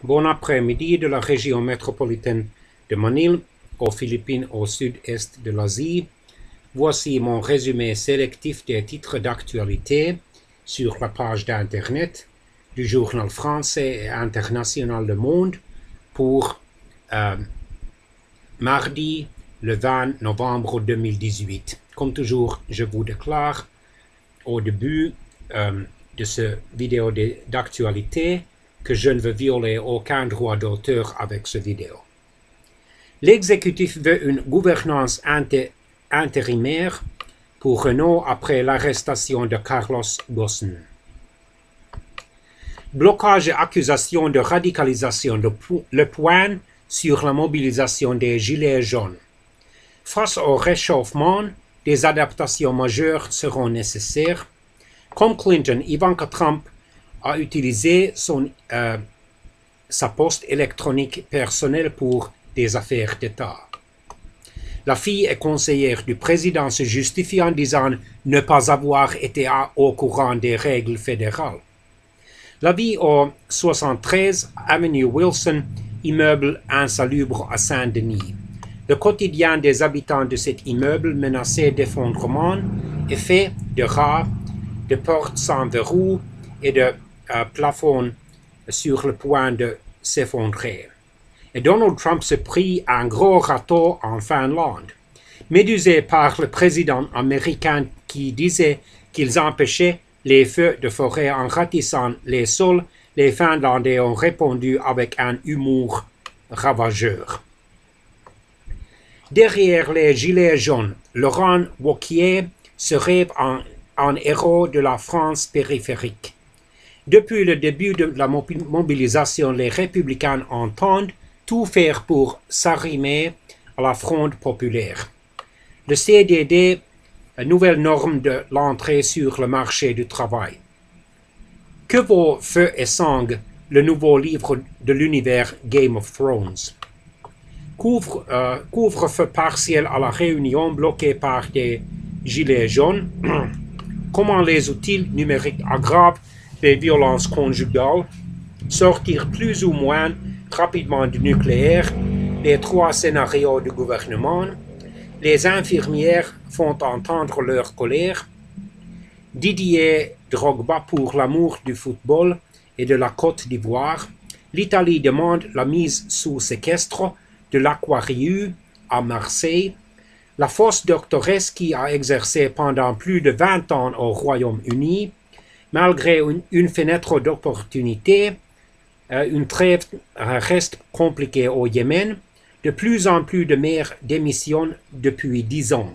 Bon après-midi de la région métropolitaine de Manille, aux Philippines, au sud-est de l'Asie. Voici mon résumé sélectif des titres d'actualité sur la page d'Internet du journal français et international Le Monde pour mardi le 20 novembre 2018. Comme toujours, je vous déclare au début de cette vidéo d'actualité que je ne veux violer aucun droit d'auteur avec cette vidéo. L'exécutif veut une gouvernance intérimaire pour Renault après l'arrestation de Carlos Ghosn. Blocage et accusation de radicalisation, le point sur la mobilisation des Gilets jaunes. Face au réchauffement, des adaptations majeures seront nécessaires. Comme Clinton, Ivanka Trump a utilisé sa poste électronique personnelle pour des affaires d'État. La fille et conseillère du président se justifie en disant ne pas avoir été au courant des règles fédérales. La vie au 73 avenue Wilson, immeuble insalubre à Saint-Denis. Le quotidien des habitants de cet immeuble menacé d'effondrement est fait de rats, de portes sans verrou et de plafonds sur le point de s'effondrer. Et Donald Trump se prit un gros râteau en Finlande, médusé par le président américain qui disait qu'ils empêchaient les feux de forêt en ratissant les sols. Les Finlandais ont répondu avec un humour ravageur. Derrière les gilets jaunes, Laurent Wauquiez se rêve en héros de la France périphérique. Depuis le début de la mobilisation, les républicains entendent tout faire pour s'arrimer à la fronde populaire. Le CDD, nouvelle norme de l'entrée sur le marché du travail. Que vaut Feu et Sang, le nouveau livre de l'univers Game of Thrones? Couvre-feu partiel à la Réunion bloqué par des gilets jaunes. Comment les outils numériques aggravent les violences conjugales, sortir plus ou moins rapidement du nucléaire, les 3 scénarios du gouvernement, les infirmières font entendre leur colère, Didier Drogba pour l'amour du football et de la Côte d'Ivoire, l'Italie demande la mise sous séquestre de l'Aquarius à Marseille, la fausse doctoresse qui a exercé pendant plus de 20 ans au Royaume-Uni, malgré une fenêtre d'opportunité, une trêve reste compliquée au Yémen. De plus en plus de mères démissionnent depuis 10 ans.